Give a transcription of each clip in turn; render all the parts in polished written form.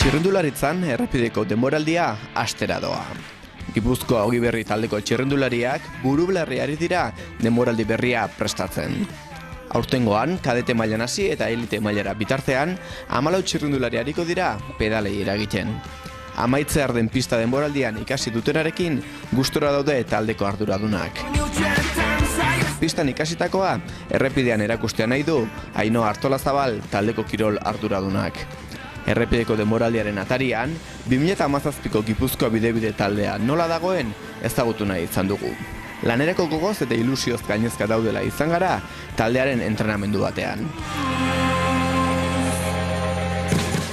Txirrindularitzan errepideko denboraldia astera doa. Gipuzkoa Ogi Berri taldeko txirrindulariak buru belarri ari dira denboraldi berria prestatzen. Aurtengoan, kadete mailan hasi eta elite mailara bitartean, 14 txirrindulari ariko dira pedalei eragiten. Amaitzear den pista denboraldian ikasi dutenarekin gustora daude taldeko arduradunak. Pistan ikasitakoa errepidean erakustea nahi du Ainhoa Artolazabal taldeko kirol arduradunak. Errepideko denboraldiaren atarian, 2017ko Gipuzkoa bide taldea nola dagoen ezagutu nahi izan dugu. Lanerako gogoz eta ilusioz gainezka daudela izan gara taldearen entrenamendu batean.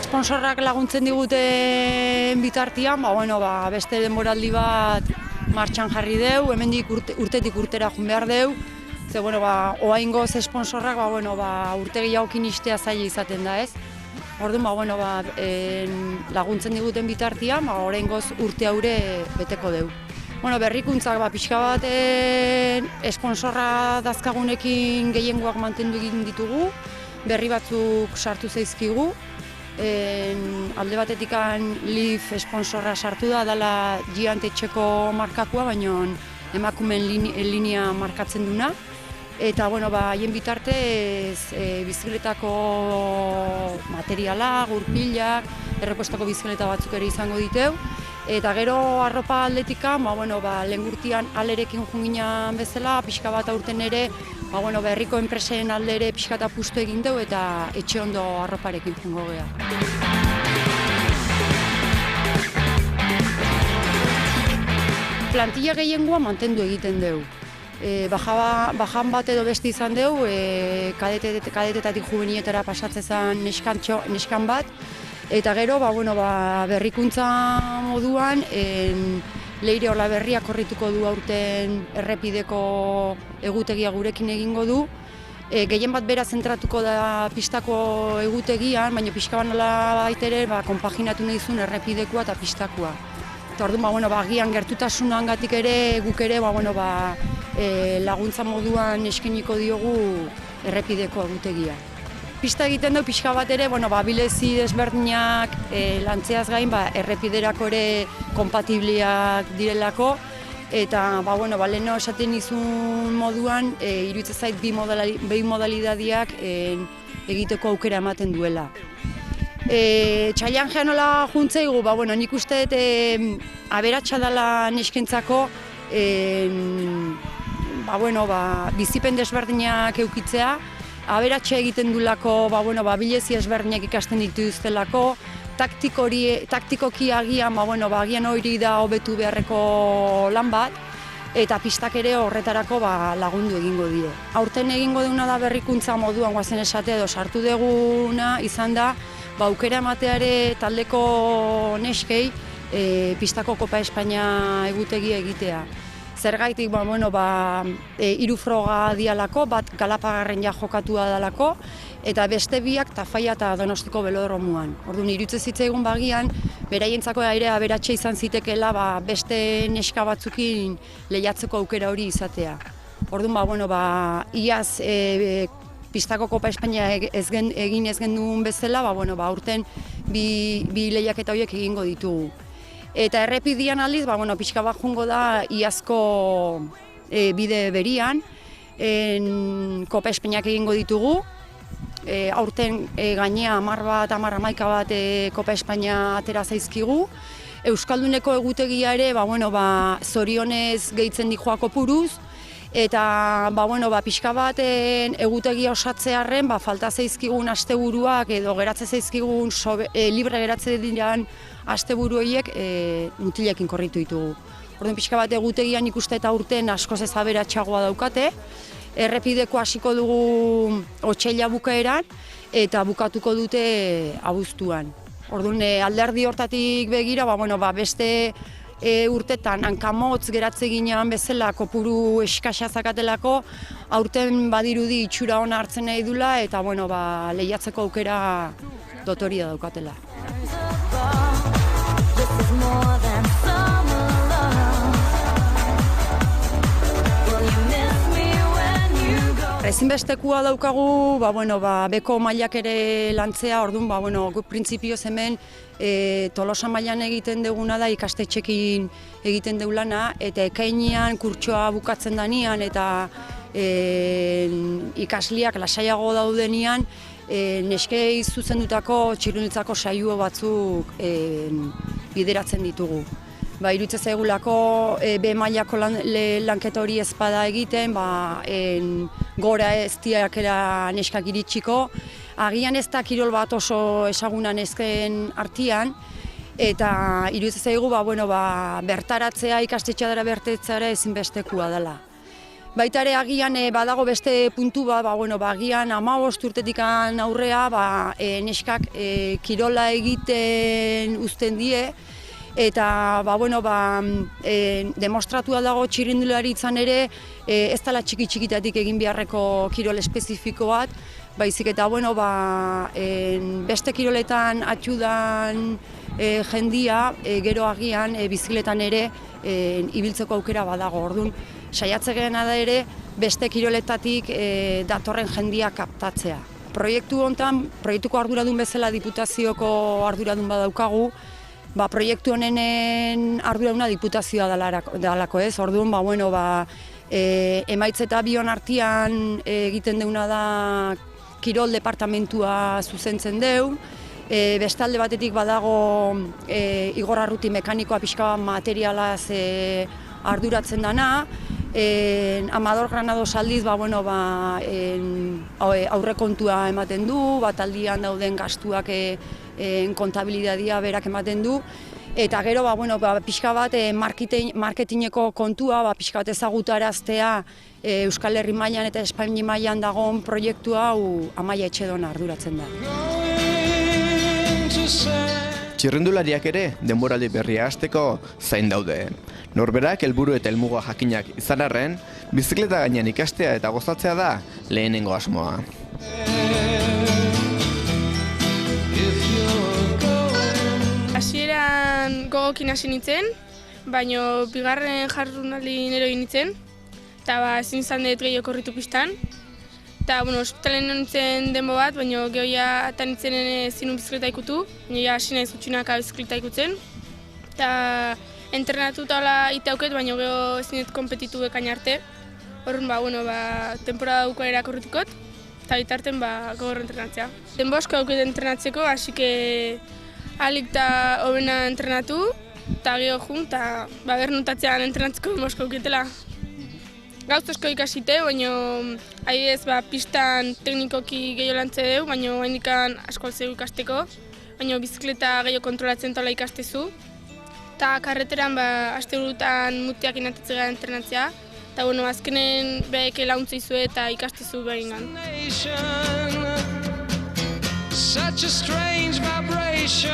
Sponsorrak laguntzen diguten bitartian, beste denboraldi bat martxan jarri deu, hemendik urtetik urtera joan behar deu. Ze, oaingoz sponsorrak, urte gehiagokin istea zaila izaten da, ez? Orduan, laguntzen diguten bitartian, oraingoz urte haure beteko deu. Berrikuntzak pixka bat esponsorra dazkagunekin gehiengoak mantendu egin ditugu, berri batzuk sartu zaizkigu. Alde batetikan Leaf esponsorra sartu da, dela Giant etxeko markakua, baina emakumeen linea markatzen duna. Eta, haien bitartez bizikletako materiala, gurpilak, errepuestako bizikleta batzuk ere izango diteu. Eta gero arropa aldetikan, lehen gurtian alerekin junginan bezala, pixka bat aurten ere, herriko enpresen alde ere pixka eta pustu egin deu eta etxe ondo arroparekin jungo geha. Plantilla gehiengoa mantendu egiten deu. Bajan bat edo beste izan deu, kadetetatik juvenietara pasatzen neskan bat. Eta gero, berrikuntza moduan, Leire Olaberria korrituko du aurten errepideko egutegia gurekin egingo du. Gehien bat bera zentratuko da pistako egutegian, baina pixka nola baitere konpaginatu nahi zuen errepidekoa eta pistakoa. Eta orduan, agian gertutasunan gatik ere, guk ere, laguntza moduan eskeniko diogu errepideko egutegia. Pista egiten du pixka bat ere, bilezi desberdinak lantzeaz gain, errepiderako ere kompatibliak direlako. Eta, leheno esaten izun moduan, iruditzen zait bi modalidadiak egiteko aukera ematen duela. Txailan nola juntzeigu, nik uste aberatsa dela neskentzako, bizipen desberdinak eukitzea, aberatxe egiten dulako, bilezi ezberdinak ikasten dituztelako, taktikoki agian, agian hori da hobetu beharreko lan bat, eta pistak ere horretarako lagundu egingo die. Aurten egingo duguna da berrikuntza moduan guazen esate edo sartu duguna izan da, aukera emateare taldeko neskei pistako Kopa Espainia egutegia egitea. Zergaitik, hiru froga dialako, bat Galapagarren jokatua dalako, eta beste biak Tafaia eta Donostiko belodromuan. Orduan, iruditzen zitzaigun bagian, beraientzako ere aberatxe izan zitekeela beste neska batzukin lehiatzeko aukera hori izatea. Orduan, iaz pistako Kopa Espainia egin ez genduen bezala, aurten bi lehiaketa horiek egingo ditugu. Eta errepidean aldiz, pixka bat jungo da iazko bide berian, Kopa Espainiak egingo ditugu. Aurten gainea 11 bat Kopa Espainia atera zaizkigu. Euskalduneko egutegia ere, zorionez gehitzen dijoako puruz. Eta, pixka bat egutegia osatzearren, falta zaizkigun asteburuak edo geratze zaizkigun libre geratze diran asteburu horiek mutilekin korritu ditugu. Orduan pixka bat egutegian ikuste eta urten askoz ez aberatsagoa daukate. Errepideko hasiko dugu otsaila bukaeran eta bukatuko dute abuztuan. Orduan alderdi hortatik begira, beste urtetan hankamotz geratze ginean bezala kopuru eskasa zakatelako, aurten badirudi itxura ona hartzen nahi dula eta lehiatzeko aukera dotoria daukatela. ezinbestekua daukagu, beko mailak ere lantzea, orduan, guk printzipioz hemen Tolosa mailan egiten duguna da ikastetxekin egiten dugu lana, eta ekainean kurtsoa bukatzen danean eta ikasliak lasaiago daudenean, neskei zuzendutako txirrindultzako saio batzuk bideratzen ditugu. Iruditzen zaigulako B mailako lanketa hori ez bada egiten, gora ez diakela neskak iritsiko. Agian ez da kirol bat oso esaguna nesken artean, eta iruditzen zaigu bertaratzea, ikastetxeara bertetzea ezinbestekua dela. Baita ere agian badago beste puntu bat, agian 15 urtetik aurrea neskak kirola egiten uzten die, eta demostratua dago txirrindularitzan ere ez dela txiki-txikitatik egin beharreko kirol espezifiko bat, baizik eta beste kiroletan atxudan jendia gero agian bizikletan ere ibiltzeko aukera badago. Orduan, saiatzegena da ere beste kiroletatik datorren jendia kaptatzea. Proiektu hontan, proiektuko arduradun bezala diputazioko arduradun badaukagu, proiektu honenen arduraduna diputazioa dalako ez. Orduan, emaitz eta bion artean egiten deuna da kirol departamentua zuzentzen deu. Bestalde batetik badago Igor Arruti mekanikoa pixka materialaz arduratzen dana. Amador Granados aldiz aurrekontua ematen du, bataldian dauden gastuak kontabilidadia berak ematen du. Eta gero pixka bat marketingeko kontua, pixka bat ezagutaraztea Euskal Herri mailan eta Espainia mailan dagoen proiektua hau Amaia Etxedon arduratzen da. Txirrindulariak ere denboraldi berria hasteko zain daude. Norberak helburu eta helmuga jakinak izan arren, bizikleta gainean ikastea eta gozatzea da lehenengo asmoa. Hasieran gogokin hasi nintzen, baina bigarren jardunaldi nero egin nintzen, eta ezin izan dut gehiago korritu pistan. Eta, ospitalen nintzen denbo bat, baina gehoia eta nintzen zinun bizikleta ikutu, baina hasi nahi zutxunaka bizikleta ikutzen. Eta entrenatu eta itauket, baina geho ezin dut kompetitu bekain arte. Horren, temporada dukoera korritukot, eta bitarten gogor entrenatzea. Denbo asko dauket entrenatzeko, hasi que alik eta hobena entrenatu, eta geho jun, eta bernotatzean entrenatzeko denbo asko dauketela. Gauz asko ikasite, baina adibidez pistan teknikoki gehiago lantze dugu, baina haindikan asko altzegu ikasteko, baina bizikleta gehiago kontrolatzen tola ikastezu. Eta karreteran asteburutan mutiak inatetze gara entrenatzea, eta azkenen beheke launtza izu eta ikastezu behingan. Such a strange vibration,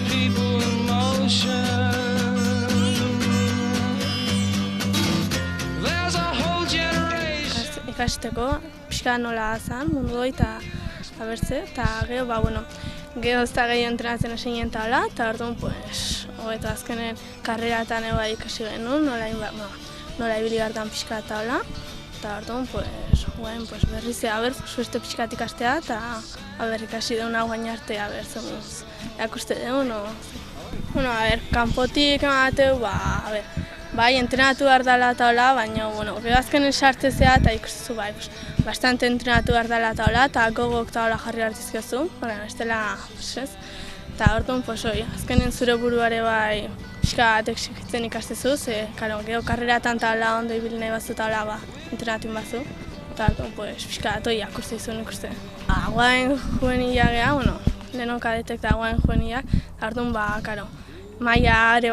people in motion. Ikasteko, pixka nola zan, mundu hori eta abertze, eta gero, gero ez da gehiago entrenatzen hasi ginen tabla, eta orduan, hogeita azkenen karreratan eba ikasi genuen, nola ibili gartan pixka tabla, eta orduan, berriz beste pixkat ikastea, eta ikasi deuna guain arte, erakuste deun, kanpotik emateu, entrenatu behar dela taula, baina, gero azkenen sartzezea eta ikustezu, bastante entrenatu behar dela taula eta gogok taula jarri hartizkiozu, estela, eta orduan, azkenen zure buruare pixka exigitzen ikastezu, gero karreratan taula ondo ibili nahi bazu taula entrenatu bazu, eta orduan, pixka toi akuste izun ikuste. Guain juvenila geha, leheno kadetek da guain juvenila, eta orduan, maia ere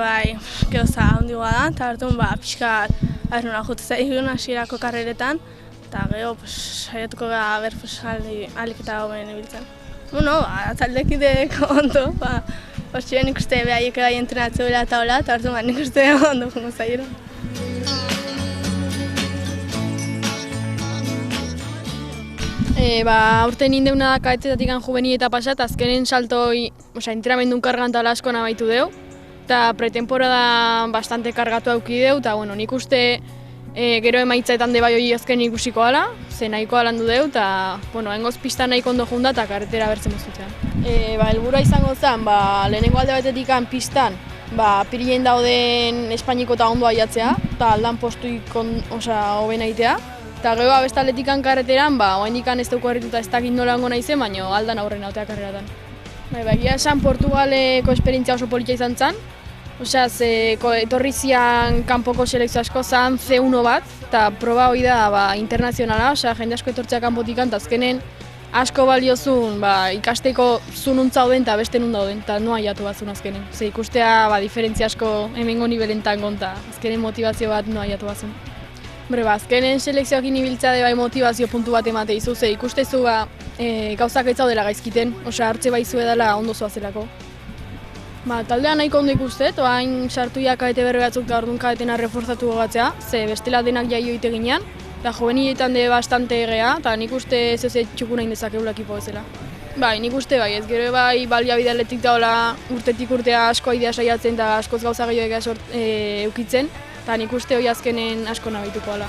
geoza hondigoa da, eta orduan pixka nola jute zaigun hasierako karreretan, eta gero saiatuko gara alik eta hoben ibiltzen. Atzaldekidek ondo, txuen ikuste behaiek bai entrenatzeu dela eta hola, eta orduan nik uste ondo jungo zairo. Aurten indeuna da kadetzetatik juveni eta pasat, azkenen saltoi, entrenamendun kargan tala asko nabaitu deu, eta pretemporada bastante kargatu auki deu, eta nik uste Gero emaitzaetan de bai hori azken ikusiko ala, ze nahikoa landu deu, eta, hengoz pista nahiko ondo junda eta karretera bertzen mozutzean. Helburua izango zen, lehenengo alde batetik pistan, pirillen dauden Espainiko eta ondo aiatzea, eta aldan postuik hoben egitea. Eta gero abestaletik karreteran, oraindik ez dugu harrituta ez dakit nola ongo naizen, baina aldan aurren autea karreratan. Egia esan Portugaleko esperientzia oso polita izan zen. Etorri zian kanpoko selekzio asko zen C1 bat, eta proba hori da internazionala, jende asko etortzea kanpotikan, eta azkenen asko baliozun ikasteko zununtza dauden eta beste nun dauden, eta noa jatu batzun azkenen. Ikustea diferentzia asko hemengo nibelentan gonta, azkenen motivazio bat noa jatu batzun. Azkenen selekzioak inibiltzea de motivazio puntu bat emate izu, ikustezu gauzak ez zaudela gaizkiten, hartze baizu edala ondo zoazelako. Taldean nahiko ondo ikustet, oain sartuia kadete berri batzuk eta orduan kadetena reforzatu gogatzea, ze bestela denak jaio ite ginean, eta joveniletan de bastante egea, eta nik uste ez txuku nahi dezakegula ekipo bezala. Nik uste ez gero baliabide atletik daola urtetik urtea asko idea saiatzen eta askoz gauza gehiago eukitzen, eta nik uste hori azkenen asko nabituko ala.